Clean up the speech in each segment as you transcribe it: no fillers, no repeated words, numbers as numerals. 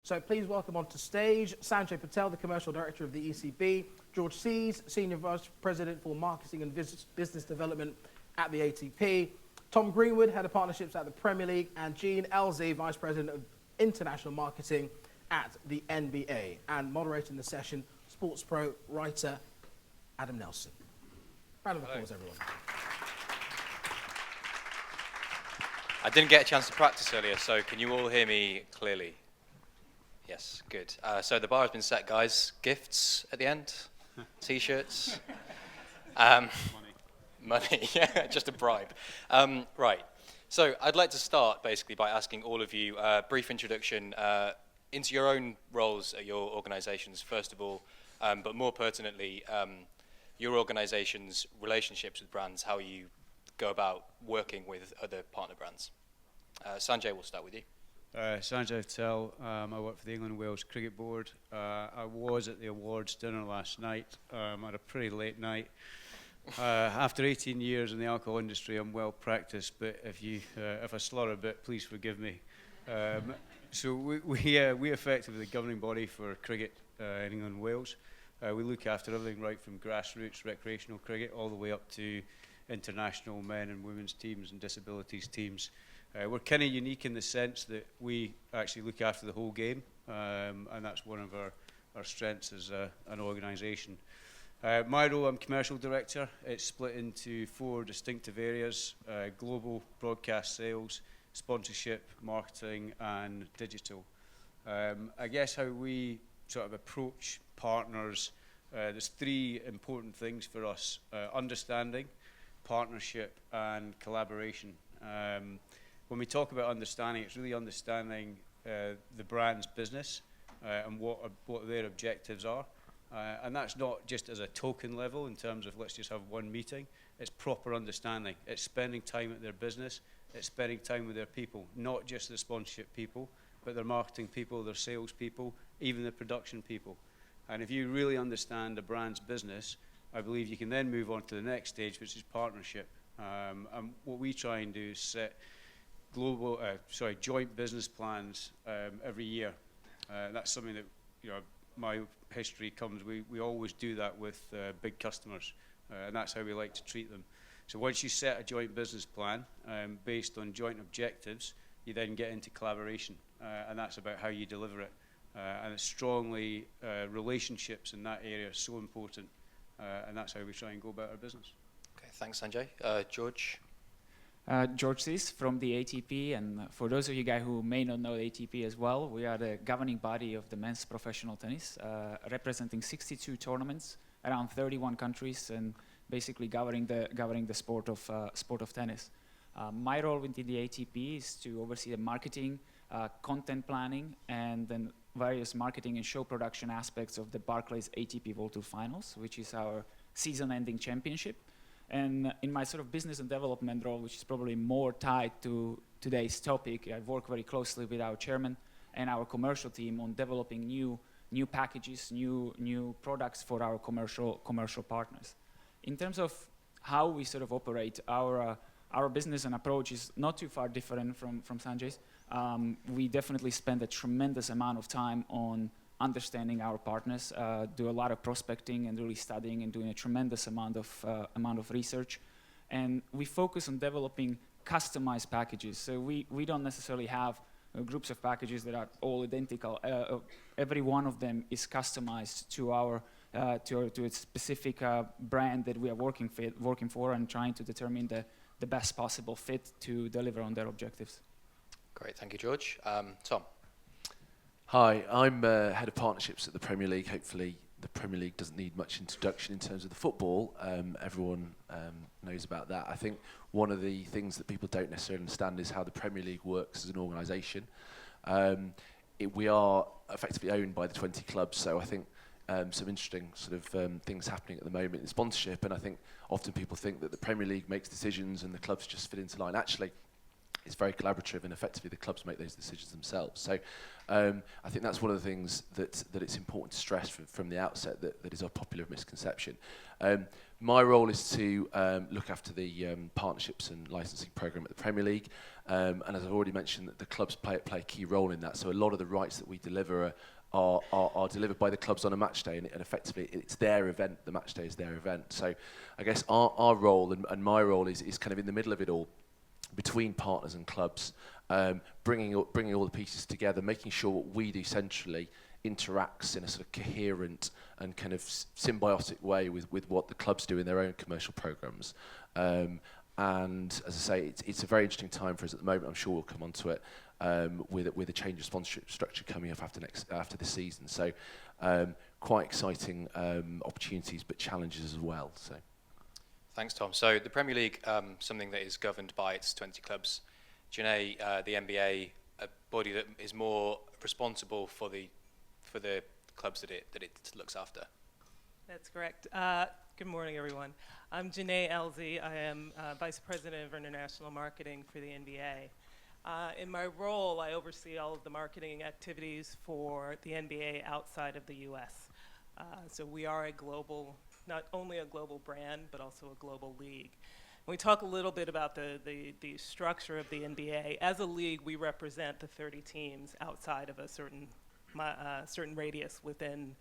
So please welcome onto stage Sanjay Patel, the Commercial Director of the ECB, George Sees, Senior Vice President for Marketing and Business Development at the ATP, Tom Greenwood, Head of Partnerships at the Premier League, and Jene, Elzie, Vice President of International Marketing at the NBA. And moderating the session, SportsPro writer Adam Nelson. Round of applause, everyone. I didn't get a chance to practice earlier, so can you all hear me clearly? Yes, good. So the bar has been set, guys. Gifts at the end? T-shirts? Money, yeah, just a bribe. Right, so I'd like to start basically by asking all of you a brief introduction into your own roles at your organisations, first of all, but more pertinently, your organisation's relationships with brands, how you go about working with other partner brands. Sanjay, we'll start with you. Sanjay Patel, I work for the England and Wales Cricket Board. I was at the awards dinner last night, at a pretty late night. After 18 years in the alcohol industry, I'm well practiced, but if I slur a bit, please forgive me. So we effectively the governing body for cricket in England and Wales. We look after everything right from grassroots recreational cricket all the way up to international men and women's teams and disabilities teams. We're kind of unique in the sense that we actually look after the whole game, and that's one of our strengths as an organisation. My role, I'm commercial director. It's split into 4 distinctive areas: global broadcast sales, sponsorship, marketing, and digital. I guess how we sort of approach partners, there's 3 important things for us: understanding, partnership, and collaboration. When we talk about understanding, it's really understanding the brand's business and what their objectives are. And that's not just as a token level in terms of let's just have one meeting. It's proper understanding. It's spending time at their business. It's spending time with their people, not just the sponsorship people, but their marketing people, their sales people, even the production people. And if you really understand a brand's business, I believe you can then move on to the next stage, which is partnership. And what we try and do is set joint business plans every year. That's something that, my history comes. We always do that with big customers, and that's how we like to treat them. So once you set a joint business plan based on joint objectives, you then get into collaboration, and that's about how you deliver it. And it's strongly relationships in that area are so important, and that's how we try and go about our business. Okay, thanks, Sanjay. George? George Sees from the ATP, and for those of you guys who may not know the ATP as well, we are the governing body of the men's professional tennis, representing 62 tournaments around 31 countries, and basically governing the sport of tennis. My role within the ATP is to oversee the marketing, content planning, and then various marketing and show production aspects of the Barclays ATP World Tour Finals, which is our season-ending championship. And in my sort of business and development role, which is probably more tied to today's topic, I work very closely with our chairman and our commercial team on developing new packages, new products for our commercial partners. In terms of how we sort of operate, our business and approach is not too far different from Sanjay's. We definitely spend a tremendous amount of time on understanding our partners, do a lot of prospecting and really studying and doing a tremendous amount of research. And we focus on developing customized packages. So we don't necessarily have groups of packages that are all identical. Every one of them is customized to a specific brand that we are working for and trying to determine the best possible fit to deliver on their objectives. Great, thank you, George. Tom? Hi, I'm Head of Partnerships at the Premier League. Hopefully the Premier League doesn't need much introduction in terms of the football. Everyone knows about that. I think one of the things that people don't necessarily understand is how the Premier League works as an organisation. We are effectively owned by the 20 clubs, so I think some interesting sort of things happening at the moment in sponsorship, and I think often people think that the Premier League makes decisions and the clubs just fit into line. Actually, it's very collaborative, and effectively the clubs make those decisions themselves. So I think that's one of the things that it's important to stress from the outset, that is a popular misconception. My role is to look after the partnerships and licensing program at the Premier League, and as I've already mentioned, that the clubs play a key role in that. So a lot of the rights that we deliver are delivered by the clubs on a match day, and effectively it's their event. The match day is their event. So I guess our role and my role is kind of in the middle of it all, between partners and clubs, bringing all the pieces together, making sure what we do centrally interacts in a sort of coherent and kind of symbiotic way with what the clubs do in their own commercial programs. And as I say, it's a very interesting time for us at the moment. I'm sure we'll come onto it with a change of sponsorship structure coming up after this season. So quite exciting opportunities, but challenges as well. So. Thanks, Tom. So the Premier League, something that is governed by its 20 clubs. Jene, the NBA, a body that is more responsible for the clubs that it looks after. That's correct. Good morning, everyone. I'm Jene, Elzie. I am Vice President of International Marketing for the NBA. In my role, I oversee all of the marketing activities for the NBA outside of the U.S. So we are a global, not only a global brand, but also a global league. When we talk a little bit about the structure of the NBA, as a league, we represent the 30 teams outside of a certain radius within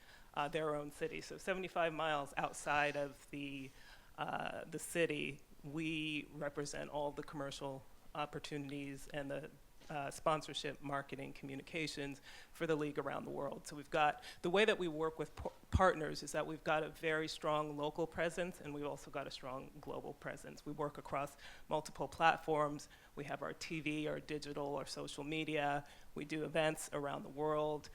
their own city. So 75 miles outside of the city, we represent all the commercial opportunities and the sponsorship, marketing, communications for the league around the world. So we've got, the way that we work with partners is that we've got a very strong local presence, and we've also got a strong global presence. We work across multiple platforms. We have our TV, our digital, our social media. We do events around the world.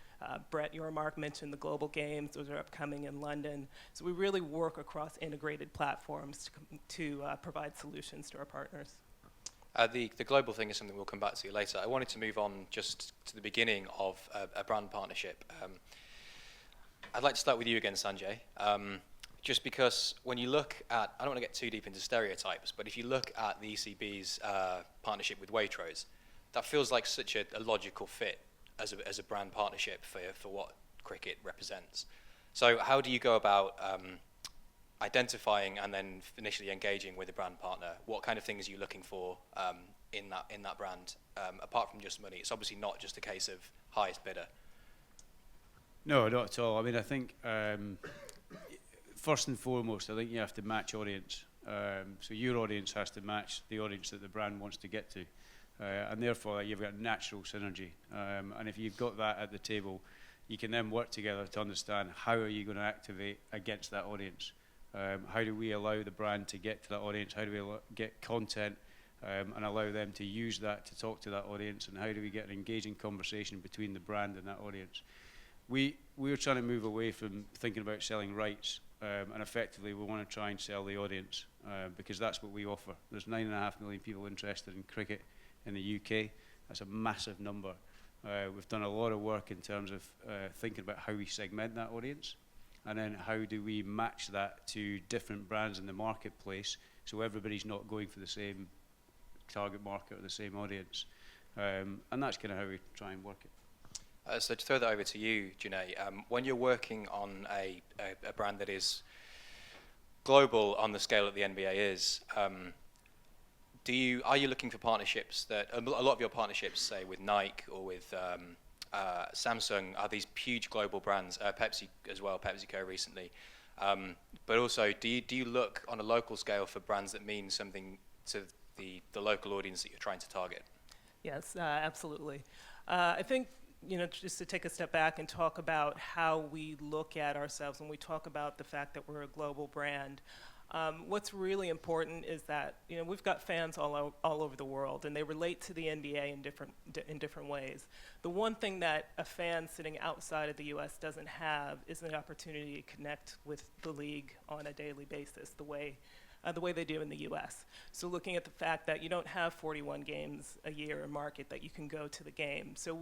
Brett Yormark mentioned the global games. Those are upcoming in London. So we really work across integrated platforms to provide solutions to our partners. The global thing is something we'll come back to later. I wanted to move on just to the beginning of a brand partnership. I'd like to start with you again, Sanjay. Just because when you look at, I don't want to get too deep into stereotypes, but if you look at the ECB's partnership with Waitrose, that feels like such a logical fit as a brand partnership for what cricket represents. So how do you go about identifying and then initially engaging with a brand partner? What kind of things are you looking for in that brand, apart from just money? It's obviously not just a case of highest bidder. No, not at all. I mean, I think first and foremost, I think you have to match audience. So your audience has to match the audience that the brand wants to get to. And therefore, you've got natural synergy. And if you've got that at the table, you can then work together to understand how are you going to activate against that audience. How do we allow the brand to get to that audience? How do we get content and allow them to use that to talk to that audience? And how do we get an engaging conversation between the brand and that audience? We're trying to move away from thinking about selling rights, and effectively we want to try and sell the audience because that's what we offer. There's 9.5 million people interested in cricket in the UK. That's a massive number. We've done a lot of work in terms of thinking about how we segment that audience. And then how do we match that to different brands in the marketplace so everybody's not going for the same target market or the same audience. And that's kind of how we try and work it. So to throw that over to you, Jene, when you're working on a brand that is global on the scale that the NBA is, are you looking for partnerships that, a lot of your partnerships, say with Nike or with Samsung, are these huge global brands, Pepsi as well, PepsiCo recently. But also, do you look on a local scale for brands that mean something to the local audience that you're trying to target? Yes, absolutely. I think, just to take a step back and talk about how we look at ourselves when we talk about the fact that we're a global brand. What's really important is that we've got fans all over the world, and they relate to the NBA in different ways. The one thing that a fan sitting outside of the U.S. doesn't have is an opportunity to connect with the league on a daily basis, the way they do in the U.S. So looking at the fact that you don't have 41 games a year in market that you can go to the game, so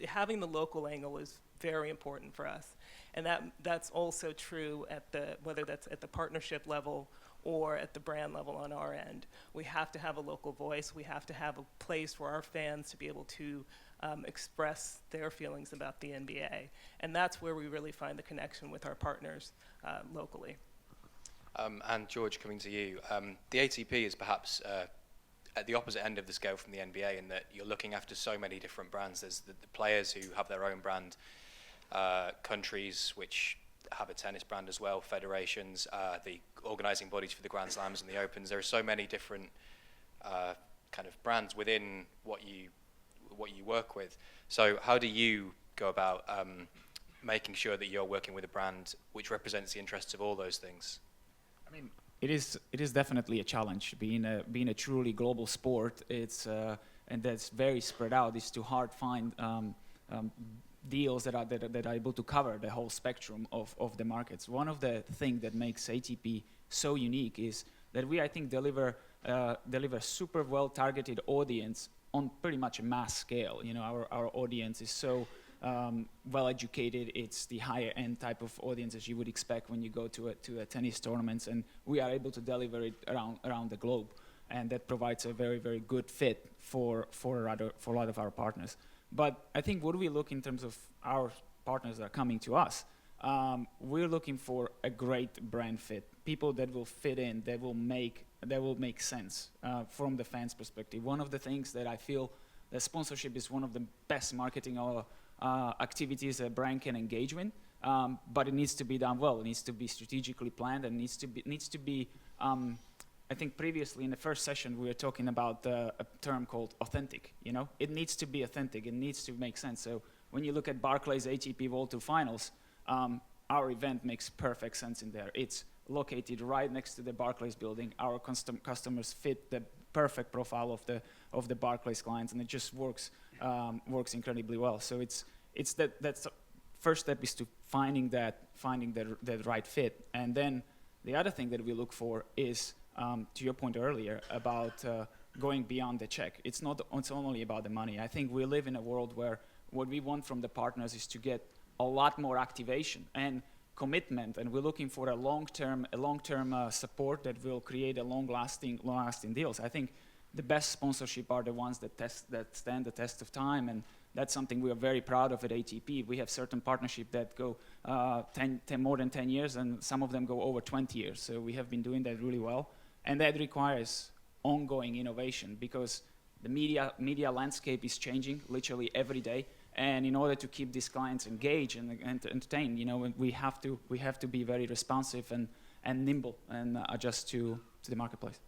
having the local angle is very important for us. And that's also true whether that's at the partnership level or at the brand level on our end. We have to have a local voice. We have to have a place for our fans to be able to express their feelings about the NBA. And that's where we really find the connection with our partners locally. And George, coming to you, the ATP is perhaps at the opposite end of the scale from the NBA in that you're looking after so many different brands. There's the players who have their own brand, countries which have a tennis brand as well, federations, the organising bodies for the Grand Slams and the Opens. There are so many different kind of brands within what you work with. So how do you go about making sure that you're working with a brand which represents the interests of all those things? I mean, it is definitely a challenge. Being a truly global sport, it's and that's very spread out. It's too hard to find deals that are able to cover the whole spectrum of the markets. One of the things that makes ATP so unique is that we, I think, deliver super well targeted audience on pretty much a mass scale. You know, our audience is so well educated. It's the higher end type of audience as you would expect when you go to a tennis tournaments, and we are able to deliver it around the globe, and that provides a very, very good fit for a lot of our partners. But I think what we look in terms of our partners that are coming to us, we're looking for a great brand fit, people that will fit in, that will make sense from the fans' perspective. One of the things that I feel that sponsorship is one of the best marketing activities a brand can engage with, but it needs to be done well. It needs to be strategically planned, and needs to be. I think previously in the first session we were talking about a term called authentic. You know, it needs to be authentic. It needs to make sense. So when you look at Barclays ATP World Tour Finals, our event makes perfect sense in there. It's located right next to the Barclays building. Our customers fit the perfect profile of the Barclays clients, and it just works incredibly well. So it's that's the first step is to finding the right fit, and then the other thing that we look for is to your point earlier about going beyond the check. It's not only about the money. I think we live in a world where what we want from the partners is to get a lot more activation and commitment, and we're looking for a long-term support that will create a long-lasting deals. I think the best sponsorship are the ones that stand the test of time, and that's something we are very proud of at ATP. We have certain partnerships that go more than 10 years, and some of them go over 20 years. So we have been doing that really well, and that requires ongoing innovation because the media landscape is changing literally every day. And in order to keep these clients engaged and entertained, you know, we have to be very responsive and nimble and adjust to the marketplace.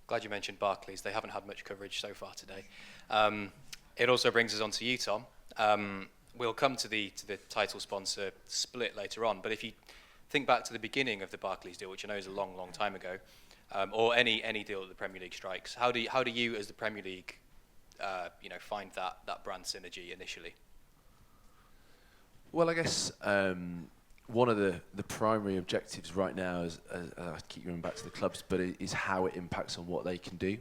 Glad you mentioned Barclays. They haven't had much coverage so far today. It also brings us on to you, Tom. We'll come to the title sponsor split later on, but if you think back to the beginning of the Barclays deal, which I know is a long, long time ago, or any deal that the Premier League strikes, how do you as the Premier League find that brand synergy initially? Well, I guess one of the primary objectives right now is, I keep going back to the clubs, but is how it impacts on what they can do.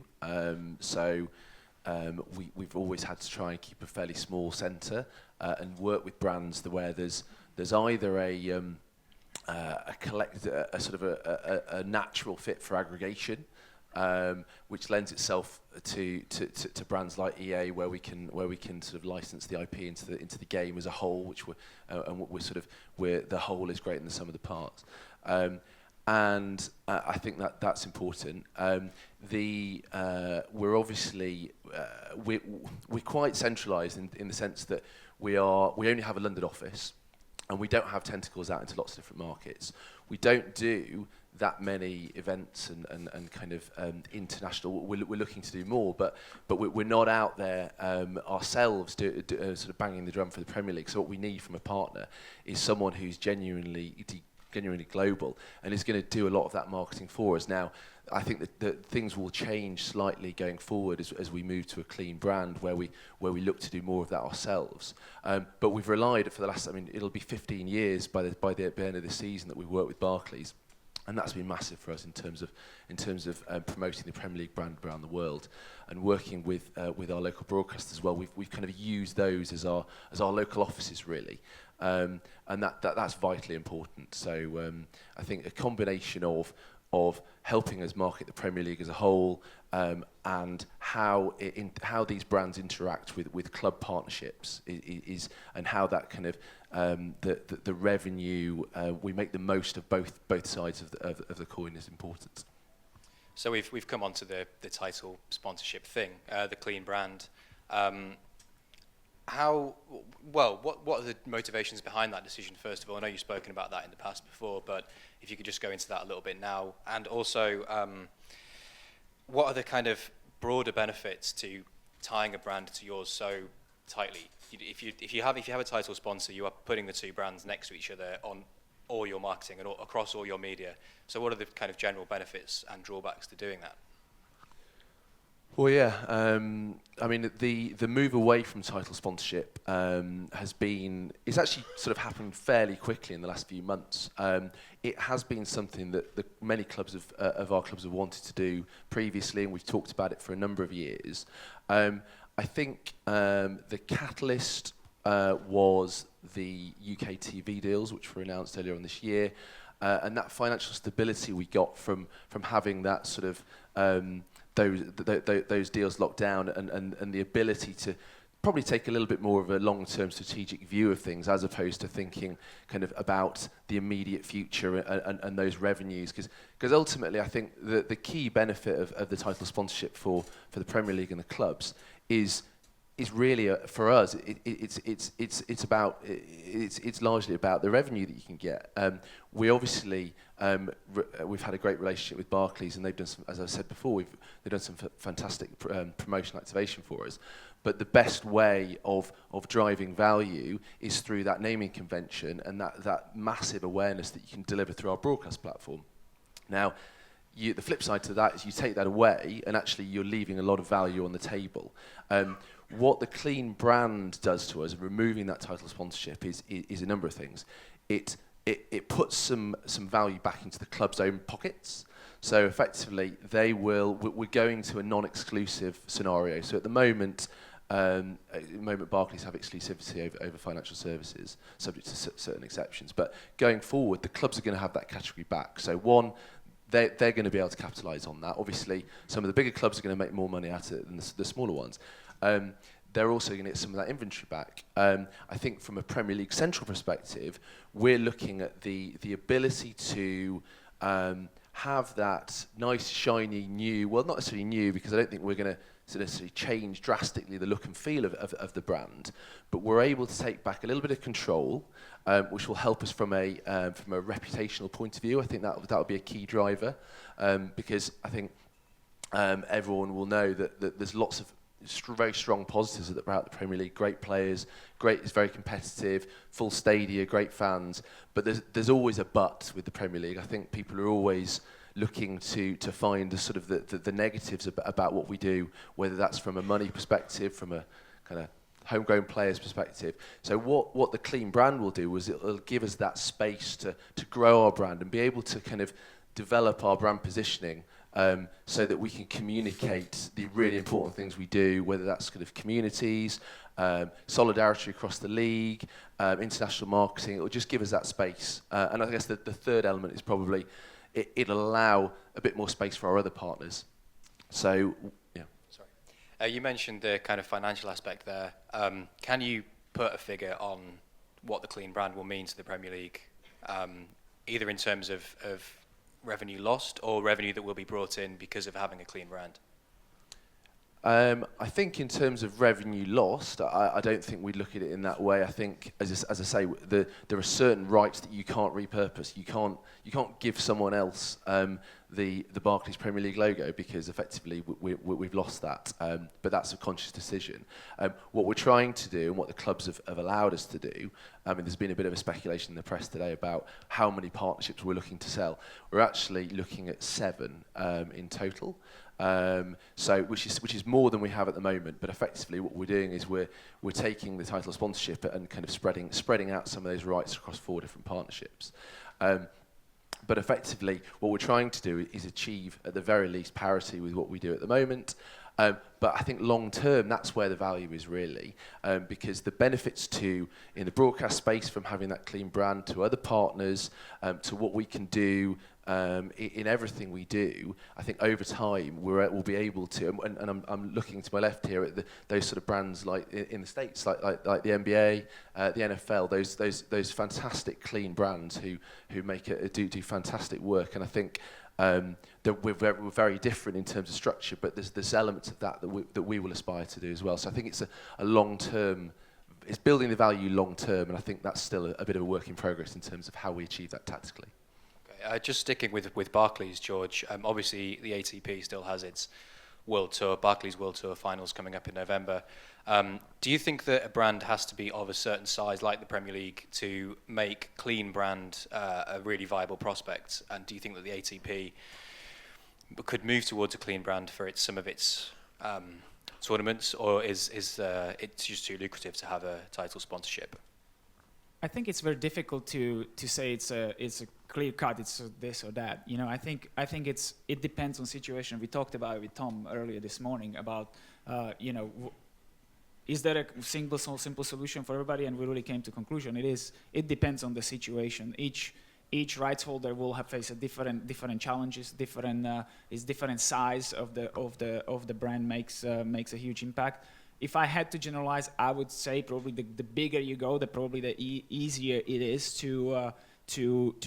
We've always had to try and keep a fairly small centre and work with brands where there's either a natural fit for aggregation, which lends itself to brands like EA, where we can sort of license the IP into the game as a whole, which we're the whole is greater than the sum of the parts, and I think that's important. We're obviously we're quite centralised in the sense that we only have a London office, and we don't have tentacles out into lots of different markets. We don't do that many events and kind of international. We're looking to do more, but we're not out there ourselves sort of banging the drum for the Premier League. So what we need from a partner is someone who's genuinely global and is going to do a lot of that marketing for us. Now, I think that things will change slightly going forward as we move to a clean brand where we look to do more of that ourselves. But we've relied for the last, it'll be 15 years by the end of the season that we've worked with Barclays. And that's been massive for us in terms of promoting the Premier League brand around the world, and working with our local broadcasters as well. We've kind of used those as our local offices really, and that's vitally important. So I think a combination of of helping us market the Premier League as a whole, and how these brands interact with club partnerships is and how that kind of the revenue we make the most of both sides of the coin is important. So we've come on to the title sponsorship thing, the clean brand. What are the motivations behind that decision, first of all? I know you've spoken about that in the past before, but if you could just go into that a little bit now. And also, what are the kind of broader benefits to tying a brand to yours so tightly? If you have a title sponsor, you are putting the two brands next to each other on all your marketing and across all your media. So what are the kind of general benefits and drawbacks to doing that? Well, yeah. I mean, the move away from title sponsorship it's actually sort of happened fairly quickly in the last few months. It has been something that many clubs of our clubs have wanted to do previously, and we've talked about it for a number of years. I think the catalyst was the UK TV deals, which were announced earlier on this year, and that financial stability we got from having that sort of those deals locked down, and the ability to probably take a little bit more of a long-term strategic view of things, as opposed to thinking kind of about the immediate future and those revenues. Because ultimately, I think the key benefit of the title sponsorship for the Premier League and the clubs is really for us. It's largely about the revenue that you can get. We obviously we've had a great relationship with Barclays, and they've done some, as I said before, they've done some fantastic promotional activation for us. But the best way of driving value is through that naming convention and that massive awareness that you can deliver through our broadcast platform. Now, the flip side to that is you take that away, and actually you're leaving a lot of value on the table. What the clean brand does to us, removing that title sponsorship, is a number of things. It puts some value back into the club's own pockets. So effectively, we're going to a non-exclusive scenario. So at the moment, Barclays have exclusivity over financial services, subject to certain exceptions. But going forward, the clubs are going to have that category back. So one, they're going to be able to capitalise on that. Obviously, some of the bigger clubs are going to make more money out of it than the smaller ones. They're also going to get some of that inventory back. I think from a Premier League Central perspective, we're looking at the ability to have that nice, shiny, new, well, not necessarily new, because I don't think we're going to necessarily change drastically the look and feel of the brand, but we're able to take back a little bit of control, which will help us from a reputational point of view. I think that will be a key driver, because I think everyone will know that there's lots of very strong positives about the Premier League. Great players, it's very competitive, full stadia, great fans. But there's always a but with the Premier League. I think people are always looking to find the negatives about what we do, whether that's from a money perspective, from a kind of homegrown players perspective. So what the clean brand will do is it'll give us that space to grow our brand and be able to kind of develop our brand positioning, so that we can communicate the really important things we do, whether that's kind of communities, solidarity across the league, international marketing. It will just give us that space. And I guess the third element is probably it'll allow a bit more space for our other partners. So, yeah. Sorry. You mentioned the kind of financial aspect there. Can you put a figure on what the clean brand will mean to the Premier League, either in terms of revenue lost or revenue that will be brought in because of having a clean brand? I think in terms of revenue lost, I don't think we'd look at it in that way. I think, as I say, there are certain rights that you can't repurpose. You can't give someone else the Barclays Premier League logo, because effectively we've lost that. But that's a conscious decision. What we're trying to do, and what the clubs have allowed us to do, there's been a bit of a speculation in the press today about how many partnerships we're looking to sell. We're actually looking at 7 in total. So which is more than we have at the moment, but effectively what we're doing is we're taking the title sponsorship and kind of spreading out some of those rights across 4 different partnerships. But effectively what we're trying to do is achieve at the very least parity with what we do at the moment. But I think long term, that's where the value is really, because the benefits in the broadcast space from having that clean brand, to other partners, to what we can do in everything we do, I think over time we'll be able to, and I'm looking to my left here at those sort of brands like in the States, like the NBA, the NFL, those fantastic clean brands who make it do fantastic work, and I think that we're very different in terms of structure, but there's elements of that we will aspire to do as well. So I think it's a long-term, it's building the value long-term, and I think that's still a bit of a work in progress in terms of how we achieve that tactically. Okay, just sticking with Barclays, George, obviously the ATP still has its World Tour, Barclays World Tour finals coming up in November. Do you think that a brand has to be of a certain size, like the Premier League, to make clean brand a really viable prospect? And do you think that the ATP could move towards a clean brand for some of its tournaments, or is it just too lucrative to have a title sponsorship? I think it's very difficult to say it's a clear cut, it's this or that. You know, I think it depends on situation. We talked about it with Tom earlier this morning about is there a simple solution for everybody? And we really came to conclusion it depends on the situation. Each rights holder will face a different challenges, different size of the brand makes a huge impact. If I had to generalize, I would say probably the bigger you go, the easier it is to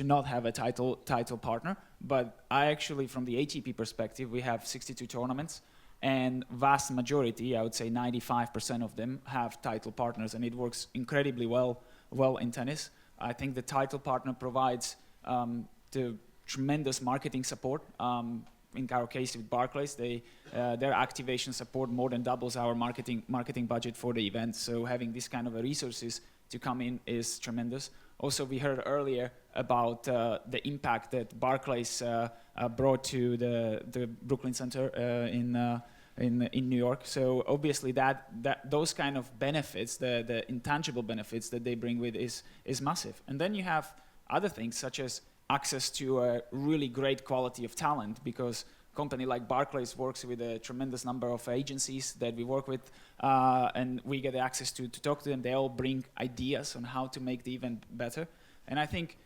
not have a title partner. But I actually, from the ATP perspective, we have 62 tournaments, and vast majority, I would say 95% of them have title partners, and it works incredibly well in tennis. I think the title partner provides the tremendous marketing support. In our case with Barclays, their activation support more than doubles our marketing budget for the event. So having this kind of resources to come in is tremendous. Also, we heard earlier about the impact that Barclays brought to the Brooklyn Center in New York. So obviously that those kind of benefits, the intangible benefits that they bring with is massive. And then you have other things such as access to a really great quality of talent, because a company like Barclays works with a tremendous number of agencies that we work with, and we get access to talk to them. They all bring ideas on how to make the event better. And I think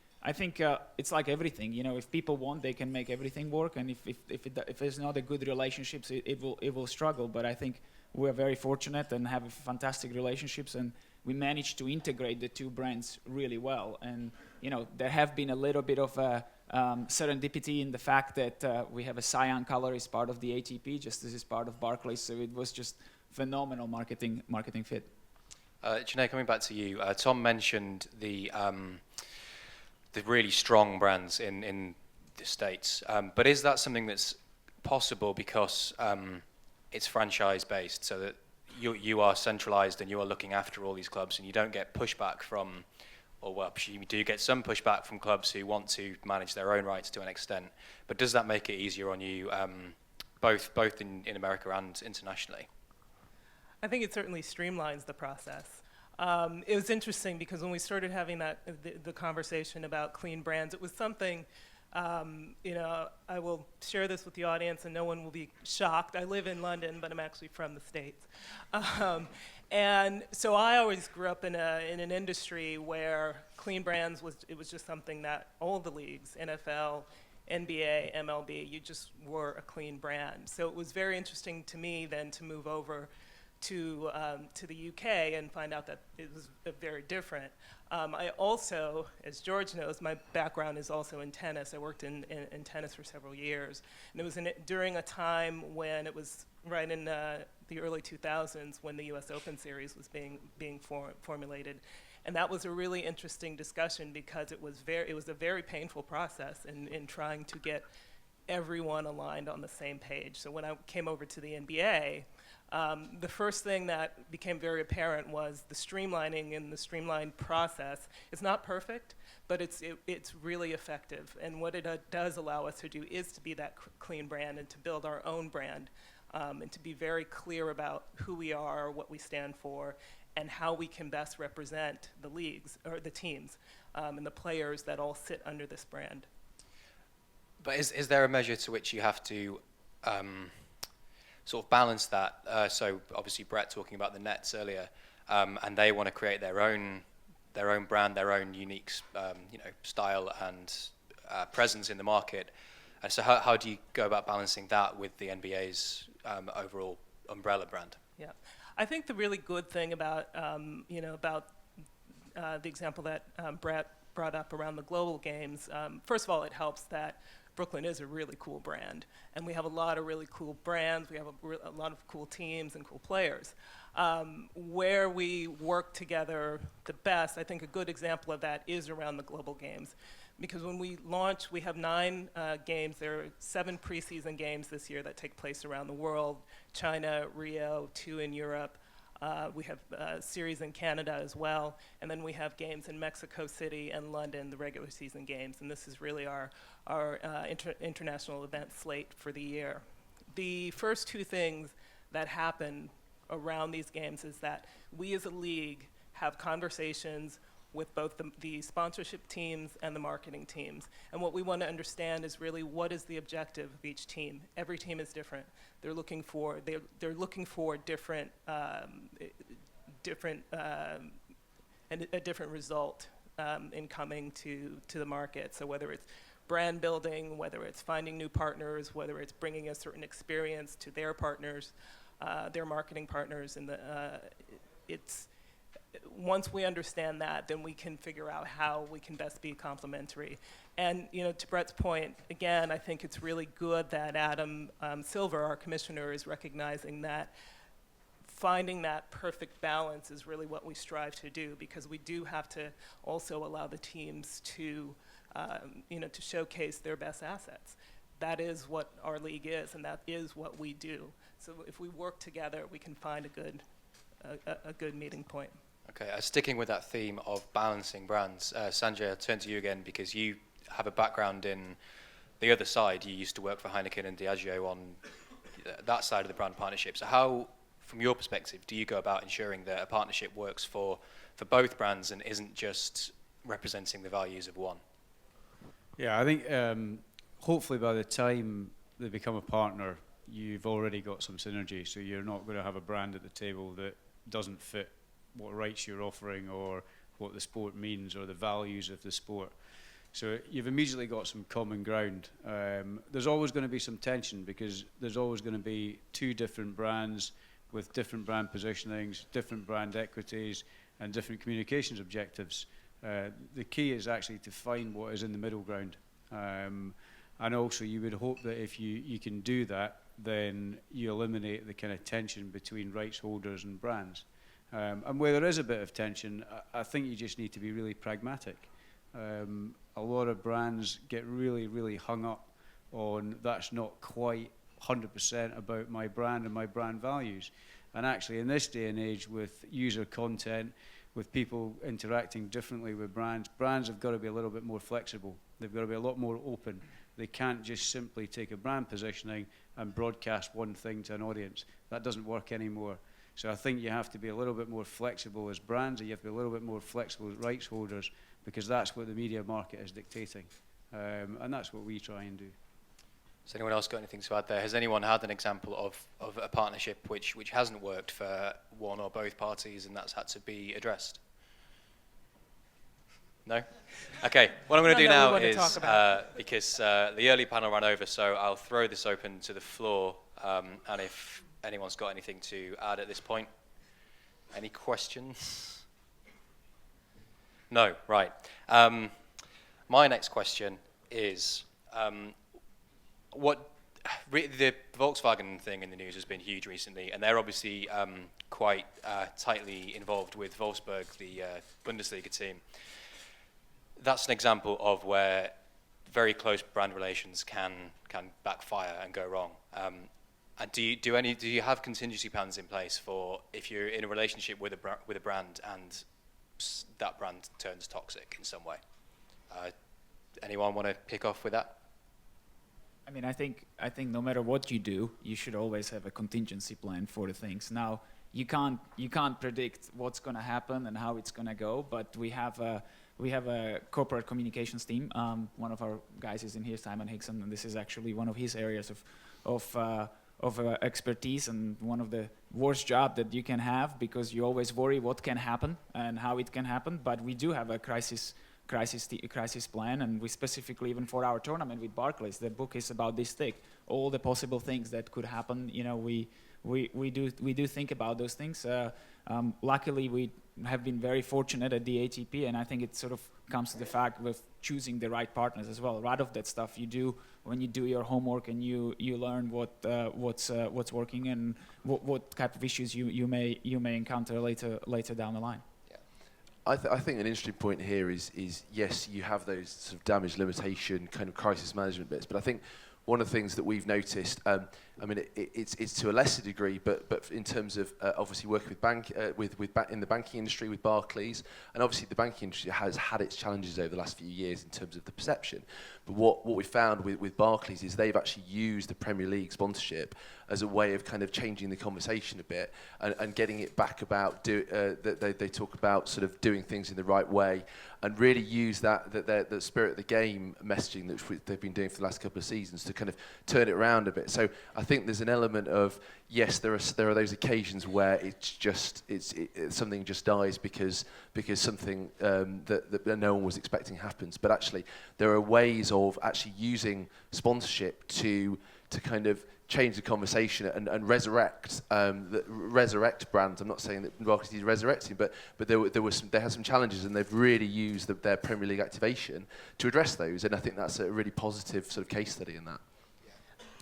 it's like everything. You know, if people want, they can make everything work. And if there's not a good relationships, it will struggle. But I think we're very fortunate and have fantastic relationships, and we managed to integrate the two brands really well. And you know, there have been a little bit of a serendipity in the fact that we have a cyan color as part of the ATP, just as is part of Barclays. So it was just phenomenal marketing fit. Jene, coming back to you, Tom mentioned the really strong brands in the States, but is that something that's possible because it's franchise based, so that you are centralized and you are looking after all these clubs, and you don't get pushback from, or well, you do get some pushback from clubs who want to manage their own rights to an extent, but does that make it easier on you, both in America and internationally? I think it certainly streamlines the process. It was interesting because when we started having the conversation about clean brands, it was something, I will share this with the audience and no one will be shocked. I live in London, but I'm actually from the States. And so I always grew up in an industry where clean brands was just something that all the leagues, NFL, NBA, MLB, you just were a clean brand. So it was very interesting to me then to move over to the UK and find out that it was very different. I also, as George knows, my background is also in tennis. I worked in tennis for several years. And it was during a time when it was right in the early 2000s when the US Open Series was being formulated. And that was a really interesting discussion because it was a very painful process in trying to get everyone aligned on the same page. So when I came over to the NBA, the first thing that became very apparent was the streamlining and the streamlined process. It's not perfect, but it's really effective. And what it does allow us to do is to be that clean brand and to build our own brand, and to be very clear about who we are, what we stand for, and how we can best represent the leagues or the teams and the players that all sit under this brand. But is there a measure to which you have to sort of balance that? So obviously Brett talking about the Nets earlier, and they want to create their own brand, their own unique style and presence in the market. And so how do you go about balancing that with the NBA's overall umbrella brand? Yeah, I think the really good thing about the example that Brett brought up around the global games, first of all, it helps that Brooklyn is a really cool brand, and we have a lot of really cool brands. We have a lot of cool teams and cool players. Where we work together the best, I think a good example of that is around the global games. Because when we launch, we have 9 games. There are 7 preseason games this year that take place around the world: China, Rio, 2 in Europe. We have a series in Canada as well. And then we have games in Mexico City and London, the regular season games. And this is really our international event slate for the year. The first 2 things that happen around these games is that we as a league have conversations with both the sponsorship teams and the marketing teams. And what we want to understand is really what is the objective of each team. Every team is different. They're looking for different and a different result in coming to the market. So whether it's brand building, whether it's finding new partners, whether it's bringing a certain experience to their partners, their marketing partners, and once we understand that, then we can figure out how we can best be complementary. And to Brett's point, again, I think it's really good that Adam Silver, our commissioner, is recognizing that finding that perfect balance is really what we strive to do, because we do have to also allow the teams to showcase their best assets. That is what our league is, and that is what we do. So if we work together, we can find a good meeting point. Okay, sticking with that theme of balancing brands, Sanjay, I'll turn to you again because you have a background in the other side. You used to work for Heineken and Diageo on that side of the brand partnership. So how, from your perspective, do you go about ensuring that a partnership works for both brands and isn't just representing the values of one? Yeah, I think hopefully by the time they become a partner, you've already got some synergy, so you're not going to have a brand at the table that doesn't fit what rights you're offering or what the sport means or the values of the sport. So you've immediately got some common ground. There's always going to be some tension because there's always going to be 2 different brands with different brand positionings, different brand equities, and different communications objectives. The key is actually to find what is in the middle ground. And also you would hope that if you can do that, then you eliminate the kind of tension between rights holders and brands. And where there is a bit of tension, I think you just need to be really pragmatic. A lot of brands get really, really hung up on that's not quite 100% about my brand and my brand values. And actually in this day and age with user content, with people interacting differently with brands have got to be a little bit more flexible. They've got to be a lot more open. They can't just simply take a brand positioning and broadcast one thing to an audience. That doesn't work anymore. So I think you have to be a little bit more flexible as brands, and you have to be a little bit more flexible as rights holders, because that's what the media market is dictating. And that's what we try and do. Has anyone else got anything to add there? Has anyone had an example of a partnership which hasn't worked for one or both parties and that's had to be addressed? No? Okay, what I'm going to do now is, because the early panel ran over, so I'll throw this open to the floor, and if anyone's got anything to add at this point. Any questions? No, right. My next question is, the Volkswagen thing in the news has been huge recently, and they're obviously quite tightly involved with Wolfsburg, the Bundesliga team. That's an example of where very close brand relations can backfire and go wrong. And do you have contingency plans in place for if you're in a relationship with a brand and that brand turns toxic in some way? Anyone want to pick off with that? I mean, I think no matter what you do, you should always have a contingency plan for the things. Now, you can't predict what's going to happen and how it's going to go, but we have a corporate communications team. One of our guys is in here, Simon Hickson, and this is actually one of his areas of expertise, and one of the worst job that you can have, because you always worry what can happen and how it can happen. But we do have a crisis crisis plan, and we specifically, even for our tournament with Barclays, the book is about this thick. All the possible things that could happen, we do think about those things. Luckily, we have been very fortunate at the ATP, and I think it sort of comes to the fact with choosing the right partners as well. A lot of that stuff you do when you do your homework and you learn what's working and what type of issues you may encounter later down the line. I think an interesting point here is yes, you have those sort of damage limitation kind of crisis management bits, but I think one of the things that we've noticed, it's to a lesser degree, but in terms of obviously working with in the banking industry with Barclays, and obviously the banking industry has had its challenges over the last few years in terms of the perception. But what we found with Barclays is they've actually used the Premier League sponsorship as a way of kind of changing the conversation a bit and getting it back about they talk about sort of doing things in the right way and really use the spirit of the game messaging that they've been doing for the last couple of seasons to kind of turn it around a bit. So I think there's an element of, yes, there are those occasions where it's something just dies because something that no one was expecting happens. But actually, there are ways of actually using sponsorship to kind of change the conversation and resurrect brands. I'm not saying that Barclays is resurrecting, but they had some challenges, and they've really used their Premier League activation to address those. And I think that's a really positive sort of case study in that.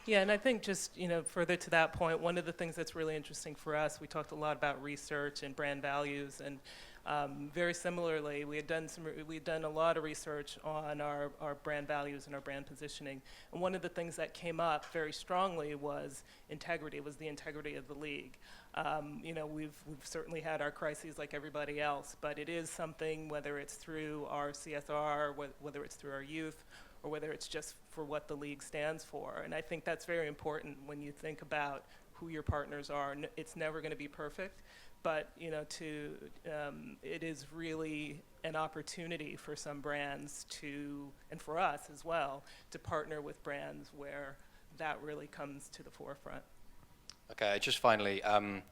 Yeah, and I think just further to that point, one of the things that's really interesting for us, we talked a lot about research and brand values, and very similarly, we had done a lot of research on our brand values and our brand positioning, and one of the things that came up very strongly was integrity, was the integrity of the league. We've certainly had our crises like everybody else, but it is something, whether it's through our CSR, whether it's through our youth, or whether it's just for what the league stands for. And I think that's very important when you think about who your partners are. It's never going to be perfect, but it is really an opportunity for some brands to, and for us as well, to partner with brands where that really comes to the forefront. Okay, just finally, and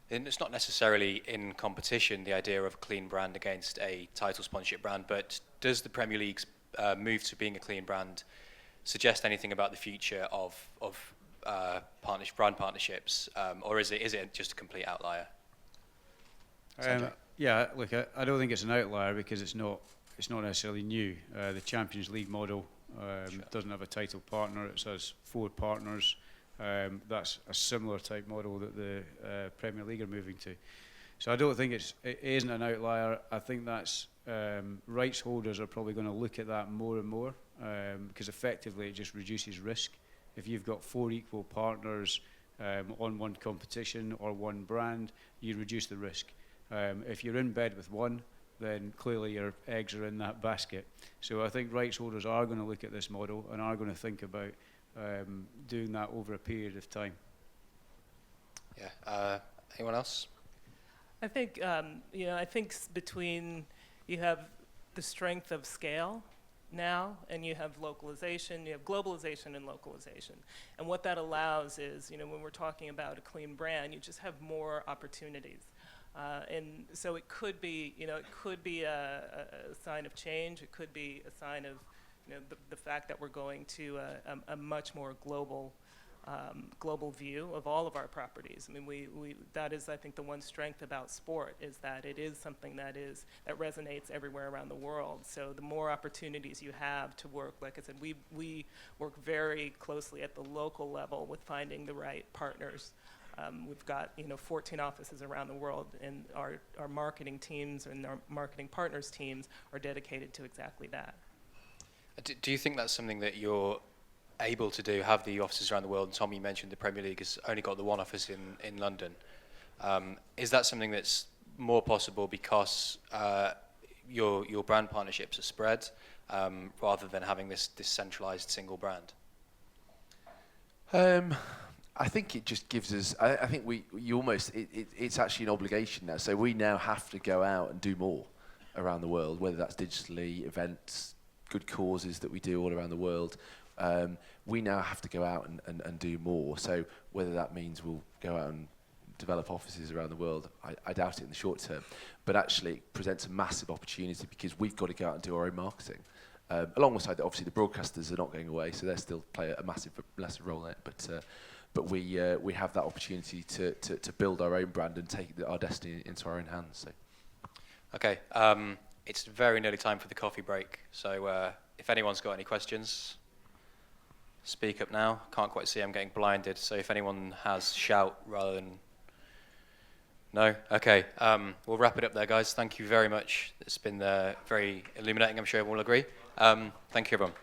it's not necessarily in competition, the idea of a clean brand against a title sponsorship brand, but does the Premier League's move to being a clean brand suggest anything about the future of brand partnerships, or is it just a complete outlier? Yeah, look, I don't think it's an outlier because it's not necessarily new. The Champions League model doesn't have a title partner; it has 4 partners. That's a similar type model that the Premier League are moving to. So I don't think it isn't an outlier. I think that's rights holders are probably going to look at that more and more because effectively it just reduces risk. If you've got 4 equal partners on one competition or one brand, you reduce the risk. If you're in bed with one, then clearly your eggs are in that basket. So I think rights holders are going to look at this model and are going to think about doing that over a period of time. Yeah. Anyone else? I think between you have the strength of scale now, and you have localization, you have globalization and localization. And what that allows is, when we're talking about a clean brand, you just have more opportunities. And so it could be, a sign of change. It could be a sign of, the fact that we're going to a much more global view of all of our properties. I mean, that is, I think, the one strength about sport is that it is something that resonates everywhere around the world. So the more opportunities you have to work, like I said, we work very closely at the local level with finding the right partners. We've got 14 offices around the world, and our marketing teams and our marketing partners teams are dedicated to exactly that. Do you think that's something that you're able to do, have the offices around the world? And Tom, you mentioned the Premier League has only got the one office in London. Is that something that's more possible because your brand partnerships are spread rather than having this centralized single brand? I think it just gives us. I think it's actually an obligation now. So we now have to go out and do more around the world, whether that's digitally, events, good causes that we do all around the world. We now have to go out and do more. So whether that means we'll go out and develop offices around the world. I doubt it in the short term, but actually it presents a massive opportunity because we've got to go out and do our own marketing. Alongside that, obviously the broadcasters are not going away, so they still play a massive role in it. But we have that opportunity to build our own brand and take our destiny into our own hands. So. Okay, it's very nearly time for the coffee break. So if anyone's got any questions, speak up now. Can't quite see, I'm getting blinded. So if anyone has, shout rather than... No? Okay, we'll wrap it up there, guys. Thank you very much. It's been very illuminating, I'm sure everyone will agree. Thank you, everyone.